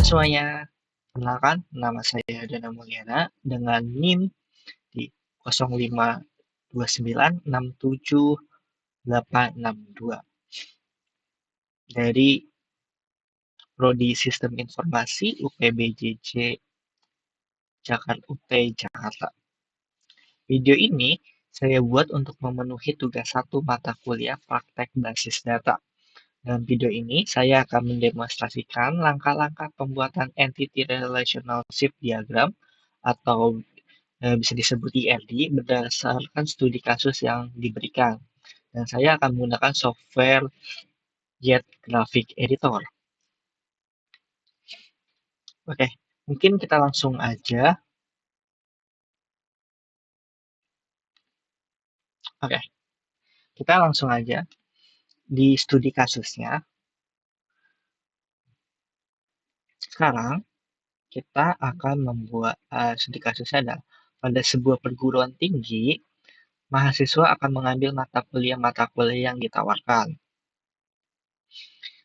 semuanya, kenalkan nama saya Dana Mulyana dengan NIM di 0529678862 dari Prodi Sistem Informasi UPBJJ Jakarta. Video ini saya buat untuk memenuhi tugas satu mata kuliah praktek basis data. Dalam video ini, saya akan mendemonstrasikan langkah-langkah pembuatan Entity Relationship Diagram atau bisa disebut ERD berdasarkan studi kasus yang diberikan. Dan saya akan menggunakan software Jet Graphic Editor. Oke, mungkin kita langsung aja. Oke, kita langsung aja di studi kasusnya. Sekarang kita akan membuat studi kasusnya adalah pada sebuah perguruan tinggi, mahasiswa akan mengambil mata kuliah yang ditawarkan.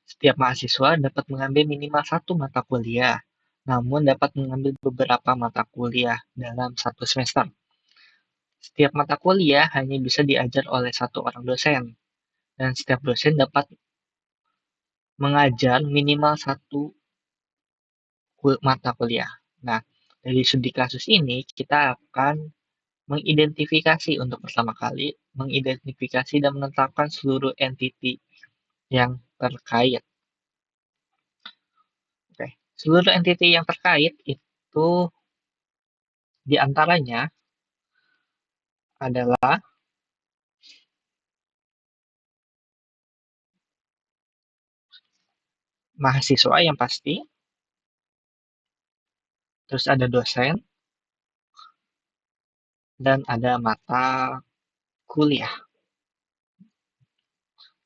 Setiap mahasiswa dapat mengambil minimal satu mata kuliah, namun dapat mengambil beberapa mata kuliah dalam satu semester. Setiap mata kuliah hanya bisa diajar oleh satu orang dosen, dan setiap dosen dapat mengajar minimal satu mata kuliah. Nah, dari studi kasus ini, kita akan mengidentifikasi untuk pertama kali, mengidentifikasi dan menetapkan seluruh entity yang terkait. Oke, seluruh entity yang terkait itu diantaranya adalah mahasiswa yang pasti, terus ada dosen, dan ada mata kuliah.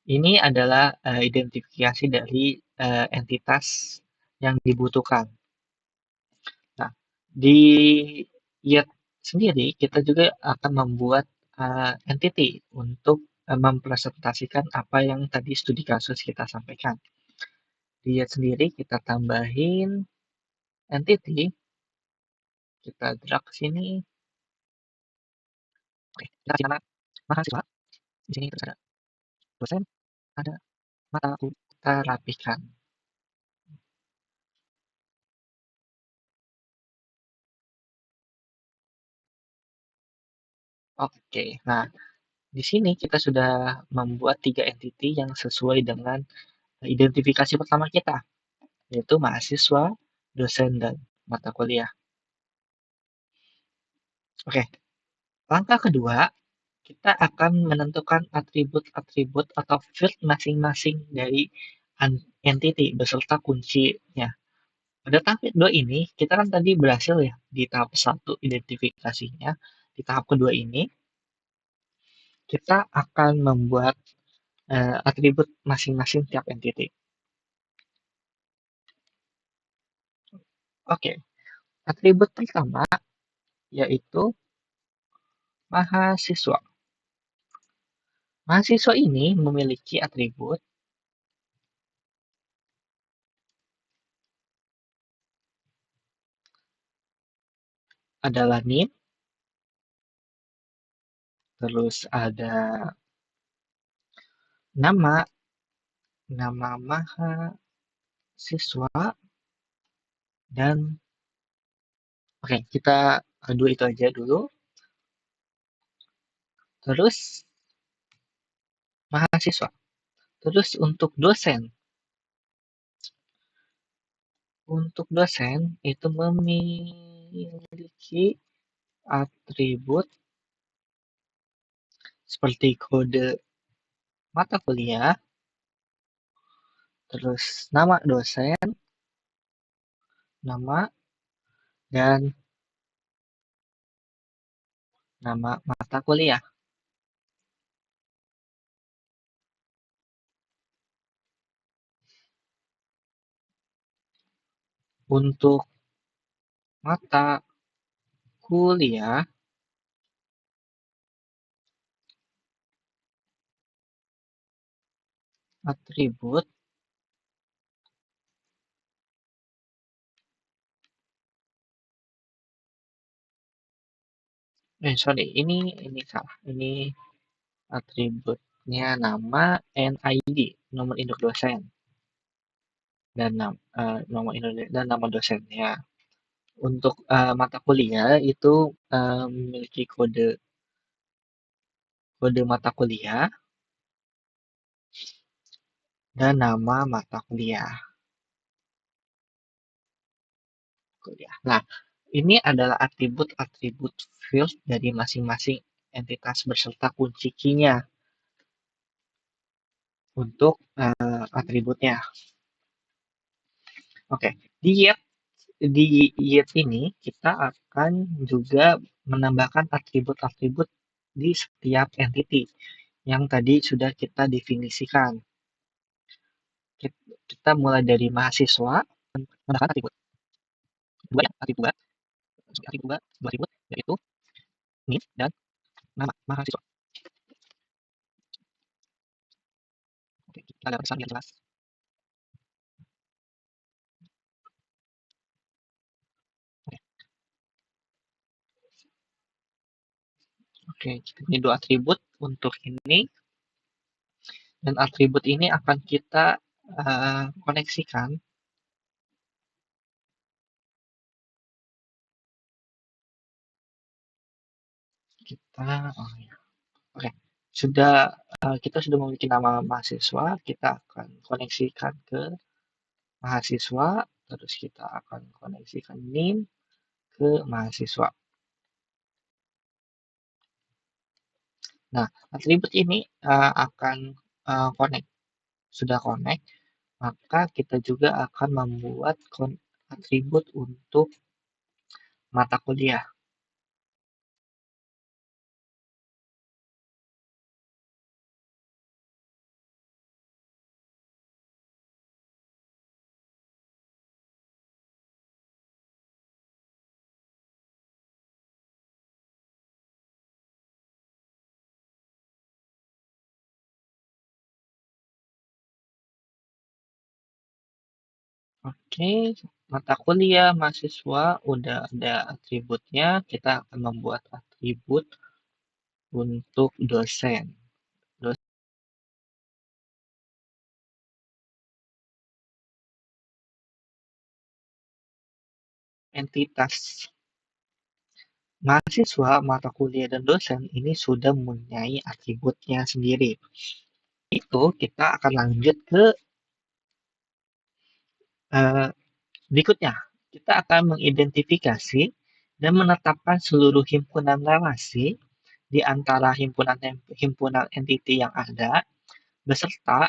Ini adalah identifikasi dari entitas yang dibutuhkan. Nah, di YET sendiri kita juga akan membuat entity untuk mempresentasikan apa yang tadi studi kasus kita sampaikan. Di YET sendiri kita tambahin entity, kita drag ke sini. Oke, kita kasih nama mahasiswa. Di sini terus ada dosen, ada mata kuliah. Kita rapikan. Oke, nah di sini kita sudah membuat 3 entity yang sesuai dengan identifikasi pertama kita, yaitu mahasiswa, dosen, dan mata kuliah. Oke, langkah kedua, kita akan menentukan atribut-atribut atau field masing-masing dari entity beserta kuncinya. Pada tahap kedua ini, kita kan tadi berhasil ya di tahap 1 identifikasinya. Di tahap kedua ini, kita akan membuat atribut masing-masing tiap entity. Oke, atribut pertama yaitu mahasiswa. Mahasiswa ini memiliki atribut adalah NIM, terus ada nama mahasiswa, dan oke, kita dua itu aja dulu. Terus mahasiswa. Terus untuk dosen itu memiliki atribut seperti kode mata kuliah, terus nama dosen, nama, dan nama mata kuliah. Untuk mata kuliah, atribut Sorry, ini salah. Ini atributnya nama NID, nomor induk dosen, dan nomor induk dan nama dosennya. Untuk mata kuliah itu memiliki kode kode mata kuliah dan nama mata kuliah. Nah, ini adalah atribut-atribut field dari masing-masing entitas beserta kunci key-nya untuk atributnya. Oke, di Yet ini kita akan juga menambahkan atribut-atribut di setiap entity yang tadi sudah kita definisikan. Kita mulai dari mahasiswa, menggunakan atribut dua ya, dua atribut yaitu NIM dan nama mahasiswa. Oke, kita ada pesan yang jelas. Oke, kita punya dua atribut untuk ini, dan atribut ini akan kita koneksikan. Oh ya, oke, kita sudah memiliki nama mahasiswa, kita akan koneksikan ke mahasiswa, terus kita akan koneksikan NIM ke mahasiswa. Nah, atribut ini akan sudah connect, maka kita juga akan membuat atribut untuk mata kuliah. Oke, mata kuliah mahasiswa udah ada atributnya, kita akan membuat atribut untuk dosen. Entitas mahasiswa, mata kuliah, dan dosen ini sudah mempunyai atributnya sendiri. Itu kita akan lanjut ke berikutnya. Kita akan mengidentifikasi dan menetapkan seluruh himpunan relasi di antara himpunan entity yang ada beserta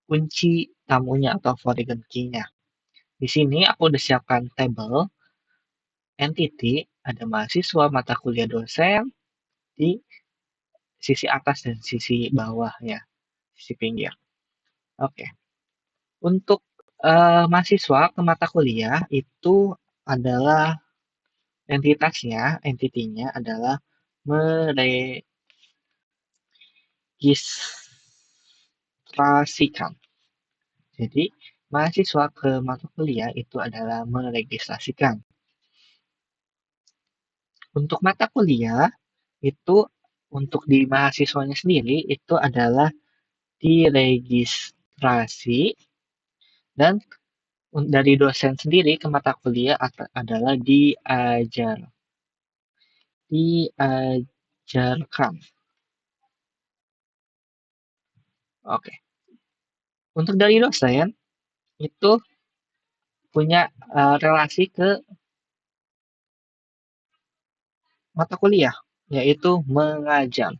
kunci tamunya atau foreign key-nya. Di sini aku udah siapkan tabel entity, ada mahasiswa, mata kuliah, dosen di sisi atas dan sisi bawah ya, sisi pinggir. Oke. Untuk mahasiswa ke mata kuliah itu adalah entitinya adalah meregistrasikan. Jadi, mahasiswa ke mata kuliah itu adalah meregistrasikan. Untuk mata kuliah, itu untuk di mahasiswanya sendiri, itu adalah diregistrasi, dan dari dosen sendiri ke mata kuliah adalah diajarkan. Oke. Untuk dari dosen, itu punya relasi ke mata kuliah, yaitu mengajar.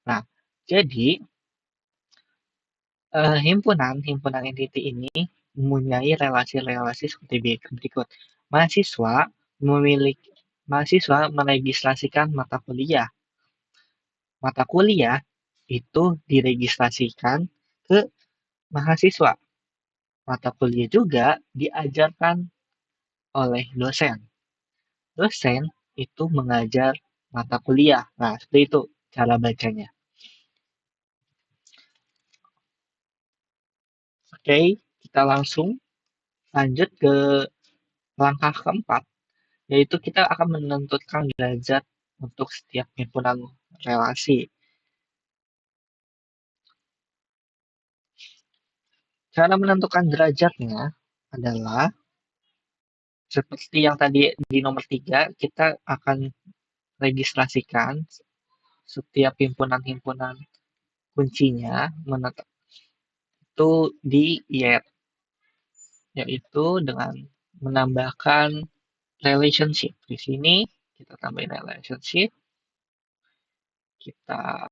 Nah, jadi himpunan entity ini mempunyai relasi-relasi seperti berikut. Mahasiswa meregistrasikan mata kuliah. Mata kuliah itu diregistrasikan ke mahasiswa. Mata kuliah juga diajarkan oleh dosen. Dosen itu mengajar mata kuliah. Nah, seperti itu cara bacanya. Oke, kita langsung lanjut ke langkah keempat, yaitu kita akan menentukan derajat untuk setiap himpunan relasi. Cara menentukan derajatnya adalah seperti yang tadi di nomor 3, kita akan registrasikan setiap himpunan-himpunan kuncinya itu di YET, yaitu dengan menambahkan relationship. Di sini kita tambahin relationship, kita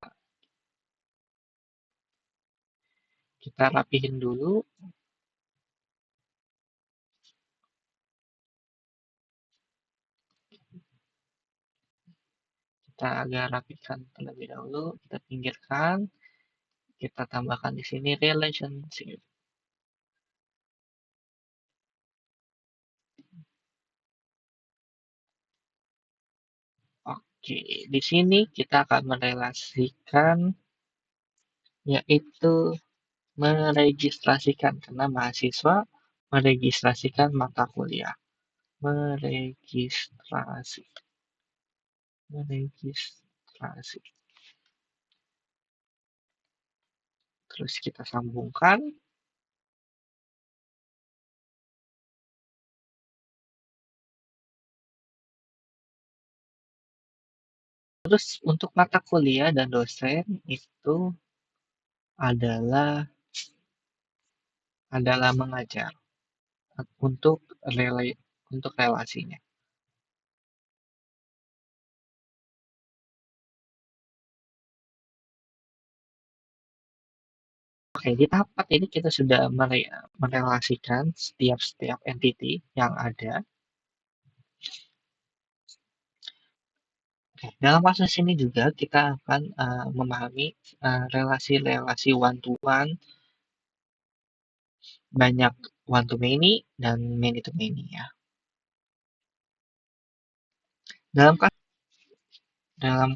kita rapihin dulu, kita agak rapikan terlebih dahulu, kita pinggirkan, kita tambahkan di sini relationship. Oke, di sini kita akan merelasikan, yaitu meregistrasikan, karena mahasiswa meregistrasikan mata kuliah. Meregistrasi. Meregistrasi. Terus kita sambungkan. Terus untuk mata kuliah dan dosen itu adalah mengajar untuk relasinya. Oke, di tahap 4 ini kita sudah merelasikan setiap entity yang ada. Oke, dalam kasus ini juga kita akan memahami relasi-relasi one-to-one, banyak one-to-many, dan many-to-many ya. Dalam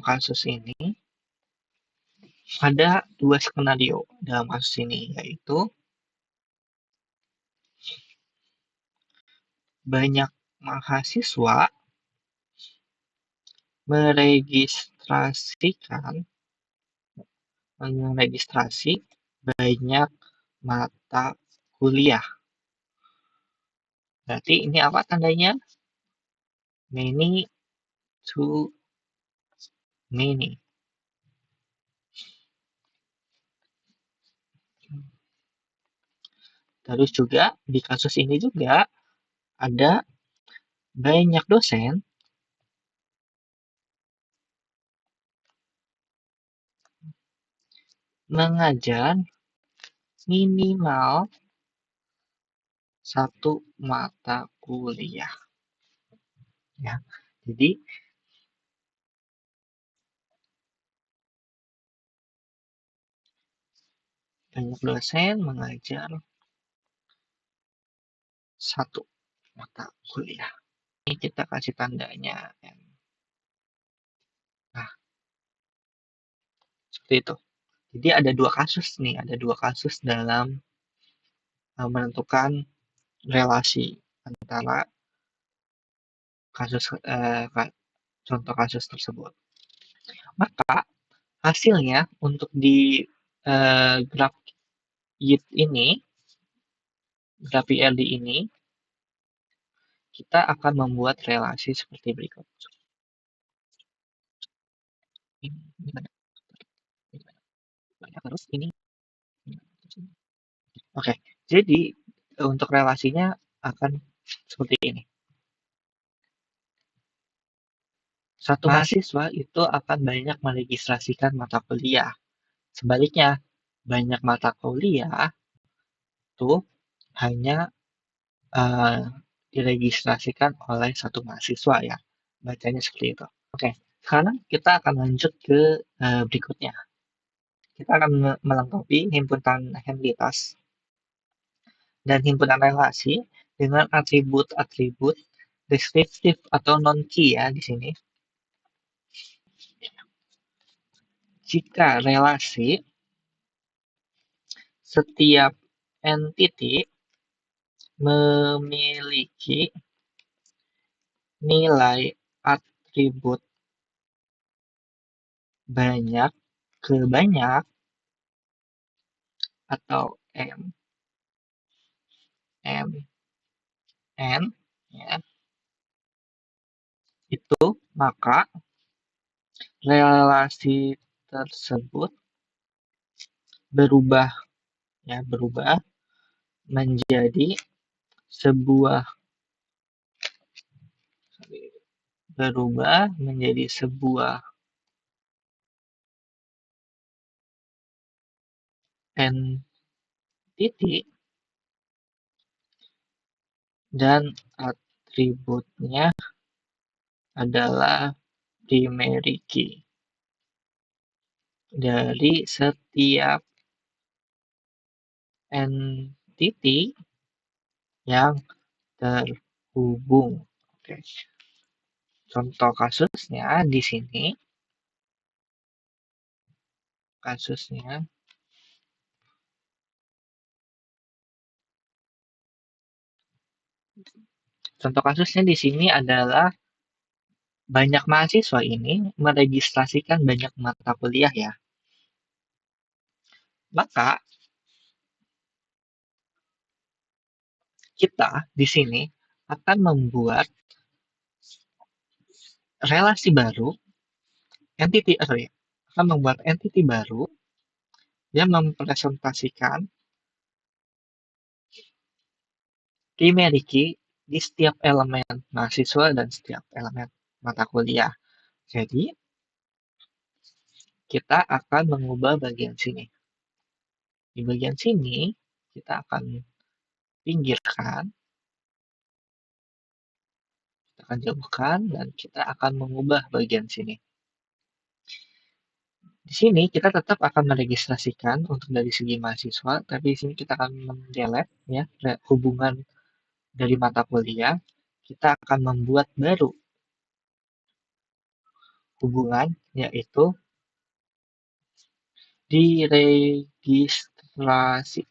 kasus ini, ada dua skenario dalam kasus ini, yaitu banyak mahasiswa meregistrasi banyak mata kuliah. Berarti ini apa tandanya? Many to many. Terus juga di kasus ini juga ada banyak dosen mengajar minimal satu mata kuliah. Ya, jadi banyak dosen mengajar satu mata kuliah. Ini kita kasih tandanya. Nah, seperti itu. Jadi ada dua kasus nih, ada dua kasus dalam menentukan relasi antara contoh kasus tersebut. Maka hasilnya untuk di graf YIT ini, graf YLD ini, kita akan membuat relasi seperti berikut. Terus ini. Oke, jadi untuk relasinya akan seperti ini. Satu mahasiswa itu akan banyak meregistrasikan mata kuliah. Sebaliknya, banyak mata kuliah itu hanya diregistrasikan oleh satu mahasiswa ya. Bacanya seperti itu. Oke, sekarang kita akan lanjut ke berikutnya. Kita akan melengkapi himpunan entitas dan himpunan relasi dengan atribut-atribut deskriptif atau non-key ya di sini. Jika relasi setiap entity memiliki nilai atribut banyak ke banyak atau MN ya, itu maka relasi tersebut berubah berubah menjadi sebuah entity dan atributnya adalah primary key dari setiap entity yang terhubung. Oke. Contoh kasusnya di sini, contoh kasusnya di sini adalah banyak mahasiswa ini meregistrasikan banyak mata kuliah ya. Maka kita di sini akan membuat relasi baru, akan membuat entity baru yang mempresentasikan primary key di setiap elemen mahasiswa dan setiap elemen mata kuliah. Jadi, kita akan mengubah bagian sini. Di bagian sini, kita akan pinggirkan, kita akan jauhkan, dan kita akan mengubah bagian sini. Di sini kita tetap akan meregistrasikan untuk dari segi mahasiswa, tapi di sini kita akan mendelete ya hubungan dari mata kuliah. Kita akan membuat baru hubungan, yaitu diregistrasi.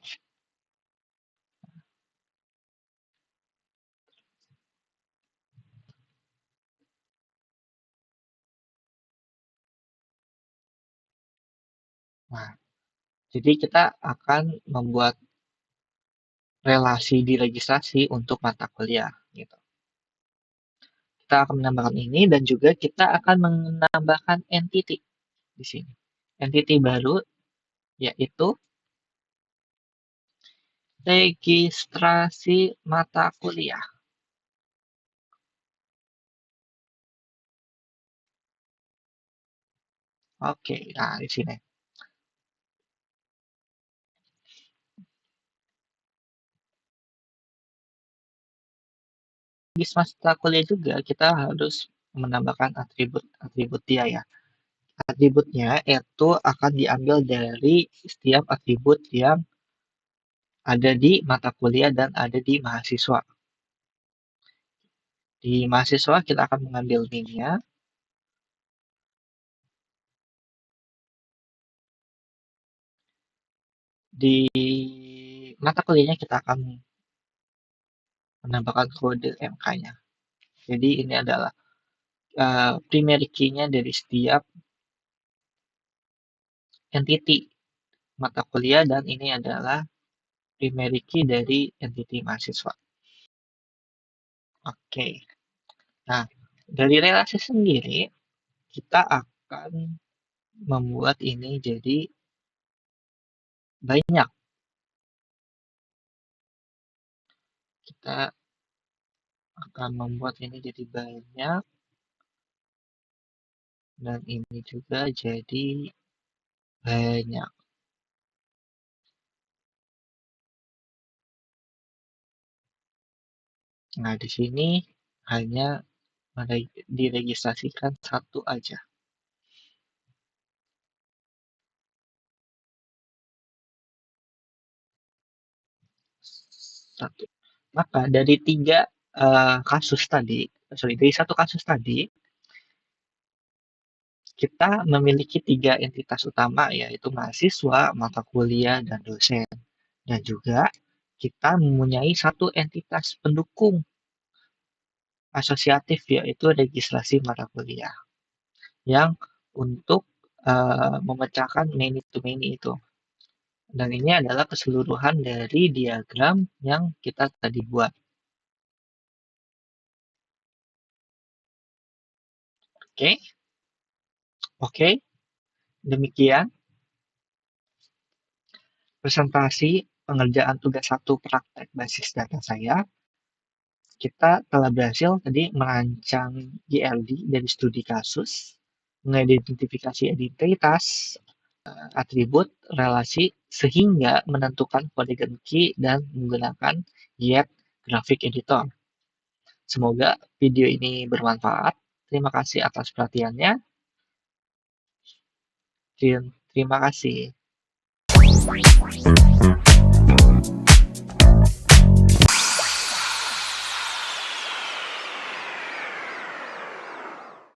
Nah, jadi kita akan membuat relasi diregistrasi untuk mata kuliah. Gitu. Kita akan menambahkan ini dan juga kita akan menambahkan entity di sini. Entity baru yaitu registrasi mata kuliah. Oke, nah di sini. Di mata kuliah juga kita harus menambahkan atribut dia ya. Atributnya itu akan diambil dari setiap atribut yang ada di mata kuliah dan ada di mahasiswa. Di mahasiswa kita akan mengambil min-nya. Di mata kuliahnya kita akan menambahkan kode MK-nya. Jadi ini adalah primary key-nya dari setiap entity mata kuliah dan ini adalah primary key dari entity mahasiswa. Oke. Nah, dari relasi sendiri kita akan membuat ini jadi banyak. Kita akan membuat ini jadi banyak dan ini juga jadi banyak. Nah, di sini hanya diregistrasikan satu aja. Satu. Maka dari dari satu kasus tadi, kita memiliki 3 entitas utama, yaitu mahasiswa, mata kuliah, dan dosen. Dan juga kita mempunyai satu entitas pendukung, asosiatif, yaitu registrasi mata kuliah yang untuk memecahkan many to many itu. Dan ini adalah keseluruhan dari diagram yang kita tadi buat. Oke, oke, demikian presentasi pengerjaan tugas satu praktek basis data saya. Kita telah berhasil tadi merancang GLD dari studi kasus, mengidentifikasi identitas, atribut, relasi, sehingga menentukan polygon key dan menggunakan Get Graphic Editor. Semoga video ini bermanfaat. Terima kasih atas perhatiannya. Terima kasih.